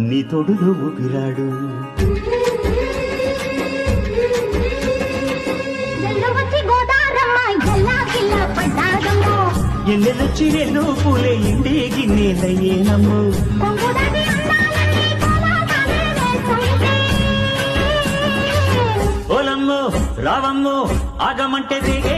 నీ తోడులో ఊపిరాడు. ఎన్నెలొచ్చి వెన్ను పూలే ఇండి గిన్నెలయ్యేనమ్ము. ఓలమ్మో రావమ్మో ఆగమంటే దిగే